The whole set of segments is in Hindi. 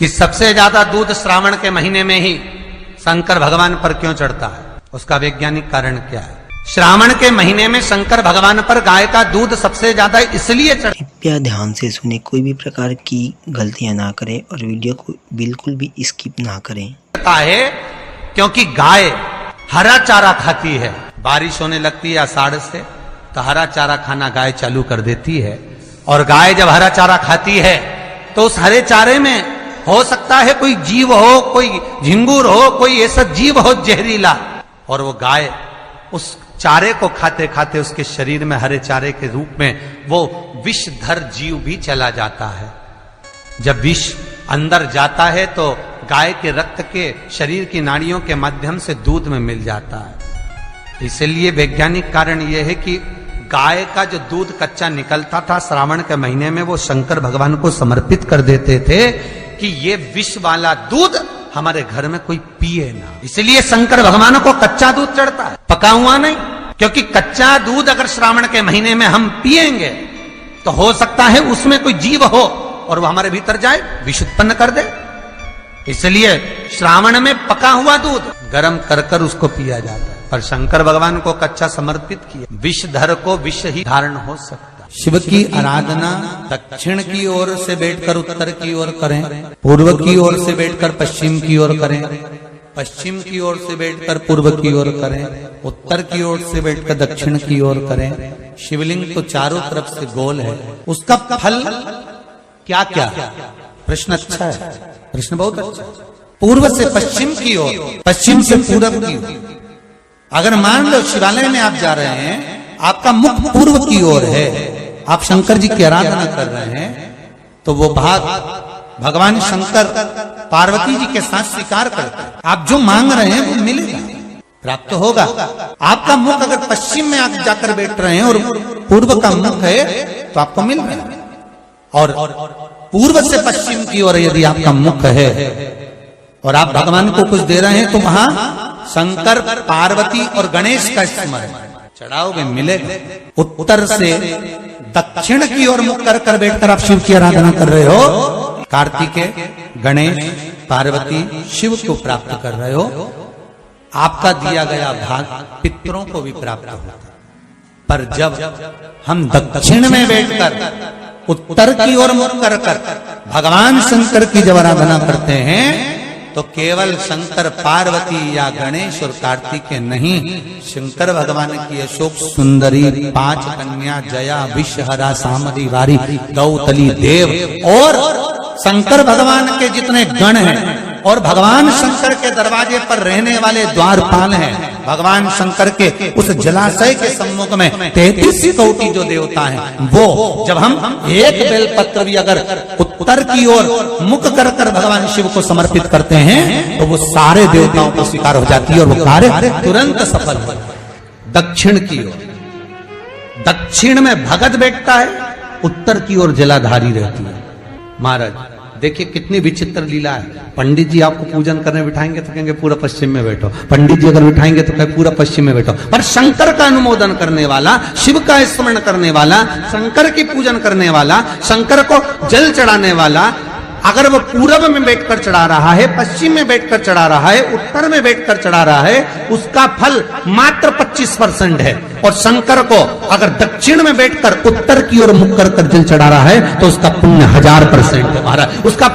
कि सबसे ज्यादा दूध श्रावण के महीने में ही शंकर भगवान पर क्यों चढ़ता है, उसका वैज्ञानिक कारण क्या है। श्रावण के महीने में शंकर भगवान पर गाय का दूध सबसे ज्यादा इसलिए चढ़ता। कृपया ध्यान से सुने, कोई भी प्रकार की गलतियां ना करें और वीडियो को बिल्कुल भी स्किप ना करें। है क्योंकि गाय हरा चारा खाती है। बारिश होने लगती है आषाढ़ से तो हरा चारा खाना गाय चालू कर देती है, और गाय जब हरा चारा खाती है तो उस हरे चारे में हो सकता है कोई जीव हो, कोई झिंगुर हो, कोई ऐसा जीव हो जहरीला, और वो गाय उस चारे को खाते खाते उसके शरीर में हरे चारे के रूप में वो विषधर जीव भी चला जाता है। जब विष अंदर जाता है तो गाय के रक्त के शरीर की नाड़ियों के माध्यम से दूध में मिल जाता है। इसलिए वैज्ञानिक कारण यह है कि गाय का जो दूध कच्चा निकलता था श्रावण के महीने में वो शंकर भगवान को समर्पित कर देते थे कि ये विष वाला दूध हमारे घर में कोई पिए ना। इसलिए शंकर भगवान को कच्चा दूध चढ़ता है, पका हुआ नहीं, क्योंकि कच्चा दूध अगर श्रावण के महीने में हम पिएंगे तो हो सकता है उसमें कोई जीव हो और वो हमारे भीतर जाए, विष उत्पन्न कर दे। इसलिए श्रावण में पका हुआ दूध गर्म कर कर उसको पिया जाता है, पर शंकर भगवान को कच्चा समर्पित किया। विषधर को विष ही धारण हो सकता। शिव की आराधना दक्षिण की ओर से बैठकर उत्तर की ओर करें, पूर्व की ओर से बैठकर पश्चिम की ओर करें, पश्चिम की ओर से बैठकर पूर्व की ओर करें, उत्तर की ओर से बैठकर दक्षिण की ओर करें। शिवलिंग तो चारों तरफ से गोल है, उसका फल क्या क्या? प्रश्न अच्छा है, प्रश्न बहुत अच्छा। पूर्व से पश्चिम की ओर, पश्चिम से पूर्व की ओर। अगर मान लो शिवालय में आप जा रहे हैं, आपका मुख पूर्व की ओर है, आप शंकर जी की आराधना कर रहे हैं, तो वो भाग भगवान शंकर पार्वती जी के साथ स्वीकार करते हैं। आप जो मांग रहे हैं वो मिलेगा, प्राप्त होगा। आपका मुख अगर पश्चिम में आप जाकर बैठ रहे हैं और पूर्व का मुख है तो आपको मिल रहा है, और पूर्व से पश्चिम की ओर यदि आपका मुख है और आप भगवान को कुछ दे रहे हैं तो वहां शंकर पार्वती और गणेश का स्मरण चढ़ाओगे, मिलेगा। उत्तर से दक्षिण की ओर मुख कर कर बैठकर आप शिव की आराधना कर रहे हो, कार्तिकेय, गणेश, पार्वती, शिव को प्राप्त कर रहे हो। आपका दिया गया भाग पितरों को भी प्राप्त होता है। पर जब हम दक्षिण में बैठकर उत्तर की ओर मुख कर कर भगवान शंकर की जब आराधना करते हैं तो केवल शंकर पार्वती या गणेश और कार्तिकेय नहीं, शंकर भगवान की अशोक सुंदरी, 5 कन्या, जया, विषहरा, सामरी, वारी, गौतली, देव और शंकर भगवान के जितने गण हैं और भगवान शंकर के दरवाजे पर रहने वाले द्वारपाल हैं, भगवान शंकर के उस जलाशय के सम्मुख में 33 कोटि जो देवता हैं, वो जब हम एक बेलपत्र भी अगर उत्तर की ओर मुख कर कर भगवान शिव को समर्पित करते हैं तो वो सारे देवताओं को स्वीकार हो जाती है और वो कार्य तुरंत सफल हो। दक्षिण की ओर, दक्षिण में भगत बैठता है, उत्तर की ओर जलाधारी रहती है। महाराज देखिए कितनी विचित्र लीला है। पंडित जी आपको पूजन करने बिठाएंगे तो कहेंगे पूरा पश्चिम में बैठो, पंडित जी अगर बिठाएंगे तो कहेंगे पूरा पश्चिम में बैठो, पर शंकर का अनुमोदन करने वाला, शिव का स्मरण करने वाला, शंकर की पूजन करने वाला, शंकर को जल चढ़ाने वाला अगर वो पूरब में बैठकर चढ़ा रहा है, पश्चिम में बैठकर चढ़ा रहा है, उत्तर में बैठकर चढ़ा रहा है, उसका फल मात्र 25% है। और शंकर को अगर दक्षिण में बैठकर उत्तर की ओर मुख कर जल चढ़ा रहा है तो उसका पुण्य 1000% है महाराज। उसका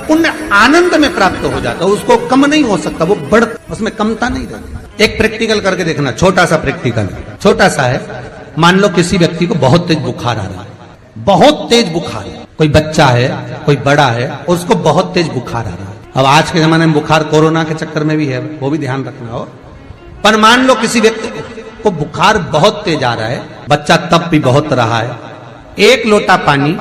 पुण्य आनंद में प्राप्त हो जाता है, उसको कम नहीं हो सकता, वो बढ़ उसमें कमता नहीं रहती। एक प्रैक्टिकल करके देखना, छोटा सा प्रैक्टिकल, छोटा सा है। मान लो किसी व्यक्ति को बहुत तेज बुखार आ रहा है, बहुत तेज बुखार, कोई बच्चा है, कोई बड़ा है, उसको बहुत तेज बुखार आ रहा है। अब आज के जमाने में बुखार कोरोना के चक्कर में भी है, वो भी ध्यान रखना हो। पर मान लो किसी व्यक्ति को बुखार बहुत तेज आ रहा है, बच्चा तप भी बहुत रहा है, 1 लोटा पानी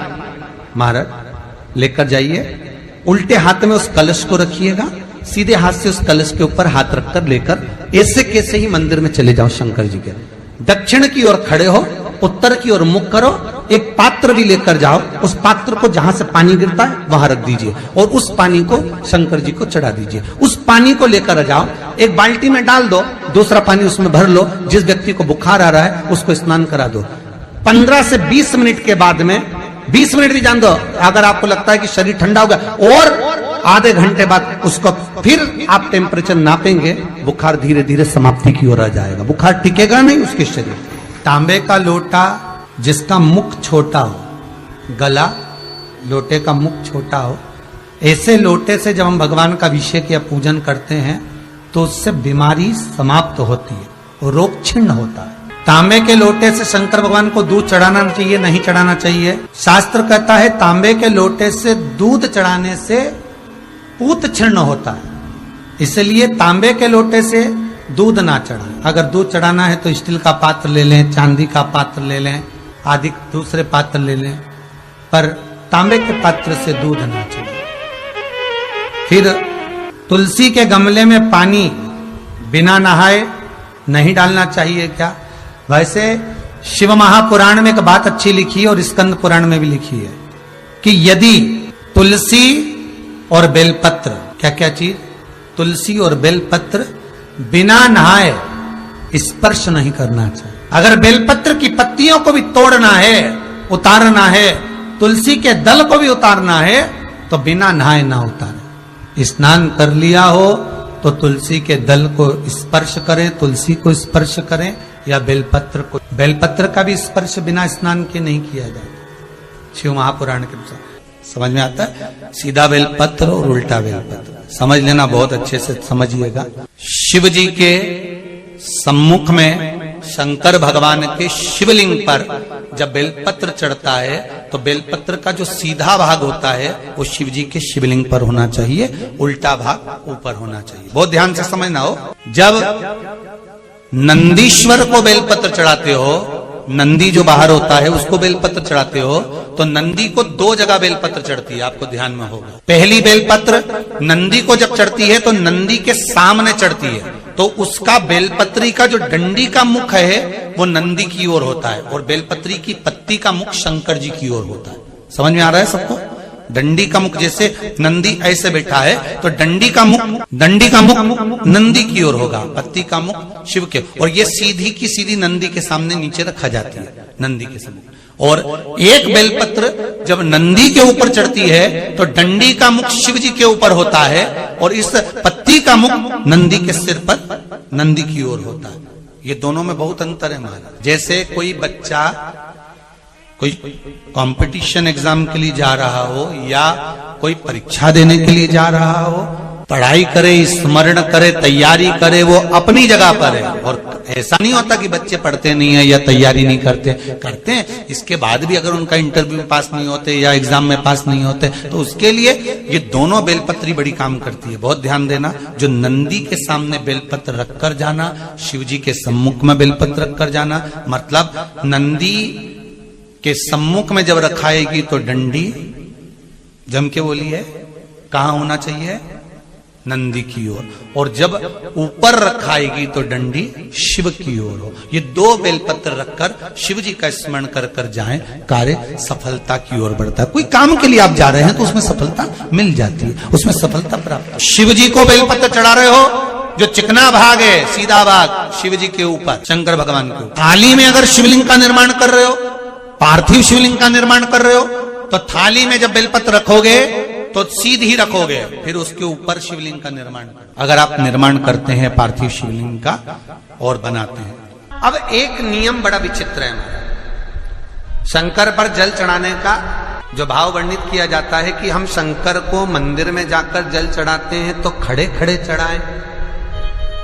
महाराज लेकर जाइए, उल्टे हाथ में उस कलश को रखिएगा, सीधे हाथ से उस कलश के ऊपर हाथ रखकर लेकर ऐसे कैसे ही मंदिर में चले जाओ शंकर जी के। दक्षिण की ओर खड़े हो, उत्तर की ओर मुख करो, एक पात्र भी लेकर जाओ, उस पात्र को जहां से पानी गिरता है वहां रख दीजिए और उस पानी को शंकर जी को चढ़ा दीजिए। उस पानी को लेकर जाओ, एक बाल्टी में डाल दो, दूसरा पानी उसमें भर लो, जिस व्यक्ति को बुखार आ रहा है उसको स्नान करा दो। 15 से 20 मिनट के बाद में, 20 मिनट भी जान दो, अगर आपको लगता है कि शरीर ठंडा होगा और आधे घंटे बाद उसको फिर आप टेम्परेचर नापेंगे, बुखार धीरे धीरे समाप्ति की ओर आ जाएगा, बुखार टिकेगा नहीं उसके शरीर। तांबे का लोटा जिसका मुख छोटा हो, गला लोटे का मुख छोटा हो, ऐसे लोटे से जब हम भगवान का अभिषेक या पूजन करते हैं तो उससे बीमारी समाप्त होती है, रोग छिन्न होता है। तांबे के लोटे से शंकर भगवान को दूध चढ़ाना चाहिए, नहीं चढ़ाना चाहिए? शास्त्र कहता है तांबे के लोटे से दूध चढ़ाने से पूत छिन्न होता है, इसलिए तांबे के लोटे से दूध ना चढ़ाएं। अगर दूध चढ़ाना है तो स्टील का पात्र ले लें, चांदी का पात्र ले लें, आदि दूसरे पात्र ले लें, पर तांबे के पात्र से दूध ना चढ़ाएं। फिर तुलसी के गमले में पानी बिना नहाए नहीं डालना चाहिए क्या? वैसे शिव महापुराण में एक बात अच्छी लिखी है और स्कंद पुराण में भी लिखी है कि यदि तुलसी और बेलपत्र, क्या क्या चीज, तुलसी और बेलपत्र बिना नहाए स्पर्श नहीं करना चाहिए। अगर बेलपत्र की पत्तियों को भी तोड़ना है, उतारना है, तुलसी के दल को भी उतारना है तो बिना नहाए ना उतारे। स्नान कर लिया हो तो तुलसी के दल को स्पर्श करें, तुलसी को स्पर्श करें या बेलपत्र को। बेलपत्र का भी स्पर्श बिना स्नान के नहीं किया जाता शिव महापुराण के अनुसार। समझ में आता है? सीधा बेलपत्र और उल्टा बेलपत्र समझ लेना, बहुत अच्छे से समझिएगा। शिव जी के सम्मुख में शंकर भगवान के शिवलिंग पर जब बेलपत्र चढ़ता है तो बेलपत्र का जो सीधा भाग होता है वो शिव जी के शिवलिंग पर होना चाहिए, उल्टा भाग ऊपर होना चाहिए। बहुत ध्यान से समझना हो। जब नंदीश्वर को बेलपत्र चढ़ाते हो, नंदी जो बाहर होता है उसको बेलपत्र चढ़ाते हो तो नंदी को दो जगह बेलपत्र चढ़ती है, आपको ध्यान में होगा। पहली बेलपत्र नंदी को जब चढ़ती है तो नंदी के सामने चढ़ती है, तो उसका बेलपत्री का जो डंडी का मुख है वो नंदी की ओर होता है और बेलपत्री की पत्ती का मुख शंकर जी की ओर होता है। समझ में आ रहा है सबको? डंडी का मुख, जैसे नंदी ऐसे बैठा है तो डंडी का मुख नंदी की ओर होगा, पत्ती का मुख शिव के, और ये सीधी की सीधी नंदी के सामने नीचे रखा जाती है, नंदी के सामने। और एक बेलपत्र जब नंदी के ऊपर चढ़ती है तो डंडी का मुख शिव जी के ऊपर होता है और इस पत्ती का मुख नंदी के सिर पर नंदी की ओर होता है। ये दोनों में बहुत अंतर है महाराज। जैसे कोई बच्चा कोई कंपटीशन एग्जाम के लिए जा रहा हो या कोई परीक्षा देने के लिए जा रहा हो, पढ़ाई करे, स्मरण करे, तैयारी करे, वो अपनी जगह पर है। और ऐसा नहीं होता कि बच्चे पढ़ते नहीं है या तैयारी नहीं करते हैं। इसके बाद भी अगर उनका इंटरव्यू में पास नहीं होते या एग्जाम में पास नहीं होते तो उसके लिए ये दोनों बेलपत्री बड़ी काम करती है। बहुत ध्यान देना, जो नंदी के सामने बेलपत्र रखकर जाना, शिव जी के सम्मुख में बेलपत्र रखकर जाना, मतलब नंदी के सम्मुख में जब रखाएगी तो डंडी जम के बोली है कहां होना चाहिए? नंदी की ओर, और जब ऊपर रखाएगी तो डंडी शिव की ओर हो। ये दो बेलपत्र रखकर शिव जी का स्मरण कर कर जाएं, कार्य सफलता की ओर बढ़ता है। कोई काम के लिए आप जा रहे हैं तो उसमें सफलता मिल जाती है, उसमें सफलता प्राप्त। शिव जी को बेलपत्र चढ़ा रहे हो, जो चिकना भाग है, सीधा भाग शिव जी के ऊपर, शंकर भगवान के ऊपर। थाली में अगर शिवलिंग का निर्माण कर रहे हो, पार्थिव शिवलिंग का निर्माण कर रहे हो, तो थाली में जब बेलपत्र रखोगे तो सीधी रखोगे, फिर उसके ऊपर शिवलिंग का निर्माण करो। अगर आप निर्माण करते हैं पार्थिव शिवलिंग का और बनाते हैं। अब एक नियम बड़ा विचित्र है, शंकर पर जल चढ़ाने का जो भाव वर्णित किया जाता है कि हम शंकर को मंदिर में जाकर जल चढ़ाते हैं तो खड़े खड़े चढ़ाएं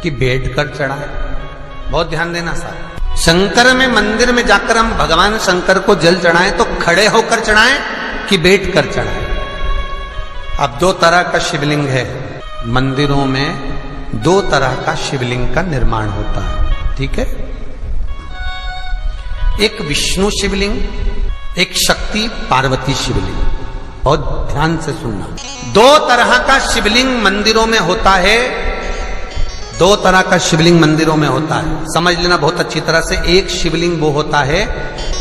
कि बैठ कर चढ़ाएं। बहुत ध्यान देना साहब, शंकर में मंदिर में जाकर हम भगवान शंकर को जल चढ़ाएं तो खड़े होकर चढ़ाएं कि बैठ कर चढ़ाएं। अब दो तरह का शिवलिंग है, मंदिरों में दो तरह का शिवलिंग का निर्माण होता है, ठीक है? एक विष्णु शिवलिंग, एक शक्ति पार्वती शिवलिंग। बहुत ध्यान से सुनना, दो तरह का शिवलिंग मंदिरों में होता है, दो तरह का शिवलिंग मंदिरों में होता है, समझ लेना बहुत अच्छी तरह से। एक शिवलिंग वो होता है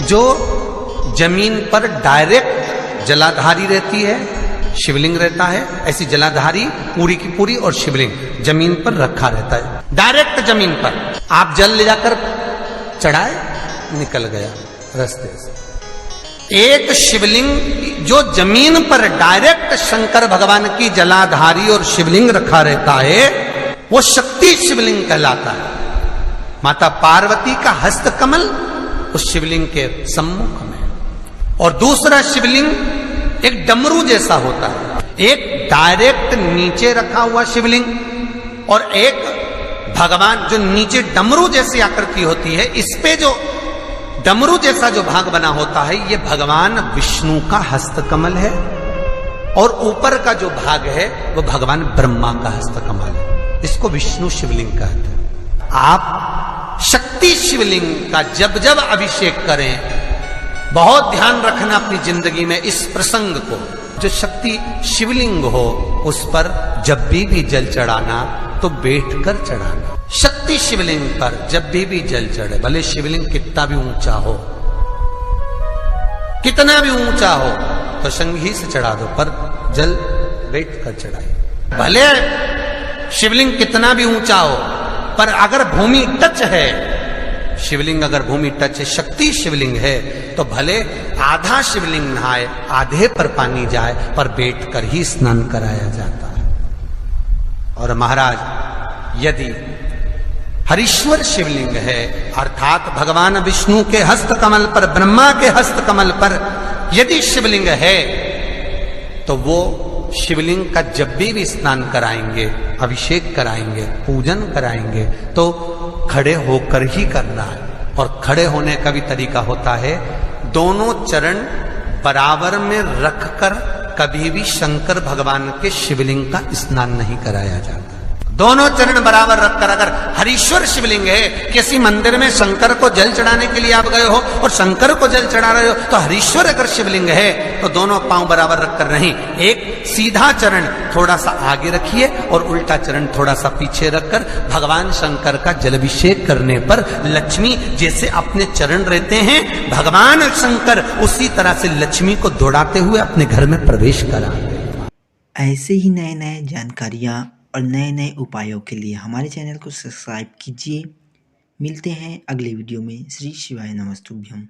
जो जमीन पर डायरेक्ट जलाधारी रहती है, शिवलिंग रहता है, ऐसी जलाधारी पूरी की पूरी, और शिवलिंग जमीन पर रखा रहता है, डायरेक्ट जमीन पर। आप जल ले जाकर चढ़ाए, निकल गया रास्ते से। एक शिवलिंग जो जमीन पर डायरेक्ट शंकर भगवान की जलाधारी और शिवलिंग रखा रहता है वो शक्ति शिवलिंग कहलाता है। माता पार्वती का हस्त कमल उस शिवलिंग के सम्मुख में, और दूसरा शिवलिंग एक डमरू जैसा होता है। एक डायरेक्ट नीचे रखा हुआ शिवलिंग और एक भगवान जो नीचे डमरू जैसी आकृति होती है, इस पे जो डमरू जैसा जो भाग बना होता है ये भगवान विष्णु का हस्त कमल है, और ऊपर का जो भाग है वो भगवान ब्रह्मा का हस्त कमल है। इसको विष्णु शिवलिंग कहते हैं। आप शक्ति शिवलिंग का जब जब अभिषेक करें, बहुत ध्यान रखना अपनी जिंदगी में इस प्रसंग को, जो शक्ति शिवलिंग हो उस पर जब भी जल चढ़ाना तो बैठकर चढ़ाना। शक्ति शिवलिंग पर जब भी जल चढ़े, भले शिवलिंग कितना भी ऊंचा हो, कितना भी ऊंचा हो, तो संगी से चढ़ा दो, पर जल बैठकर चढ़ाए। भले शिवलिंग कितना भी ऊंचा हो, पर अगर भूमि टच है, शिवलिंग अगर भूमि टच है, शक्ति शिवलिंग है, तो भले आधा शिवलिंग नहाए, आधे पर पानी जाए, पर बैठकर ही स्नान कराया जाता है। और महाराज यदि हरीश्वर शिवलिंग है, अर्थात भगवान विष्णु के हस्त कमल पर, ब्रह्मा के हस्त कमल पर यदि शिवलिंग है, तो वो शिवलिंग का जब भी स्नान कराएंगे, अभिषेक कराएंगे, पूजन कराएंगे, तो खड़े होकर ही करना है। और खड़े होने का भी तरीका होता है, दोनों चरण बराबर में रखकर कभी भी शंकर भगवान के शिवलिंग का स्नान नहीं कराया जाता। दोनों चरण बराबर रखकर, अगर हरीश्वर शिवलिंग है, किसी मंदिर में शंकर को जल चढ़ाने के लिए आप गए हो और शंकर को जल चढ़ा रहे हो, तो हरीश्वर अगर शिवलिंग है तो दोनों पांव बराबर रखकर नहीं, एक सीधा चरण थोड़ा सा आगे रखिए और उल्टा चरण थोड़ा सा पीछे रखकर भगवान शंकर का जलाभिषेक करने पर लक्ष्मी जैसे अपने चरण रहते हैं, भगवान शंकर उसी तरह से लक्ष्मी को दौड़ाते हुए अपने घर में प्रवेश कराते हैं। ऐसे ही नए नए जानकारियाँ और नए नए उपायों के लिए हमारे चैनल को सब्सक्राइब कीजिए। मिलते हैं अगले वीडियो में। श्री शिवाय नमस्तुभ्यम।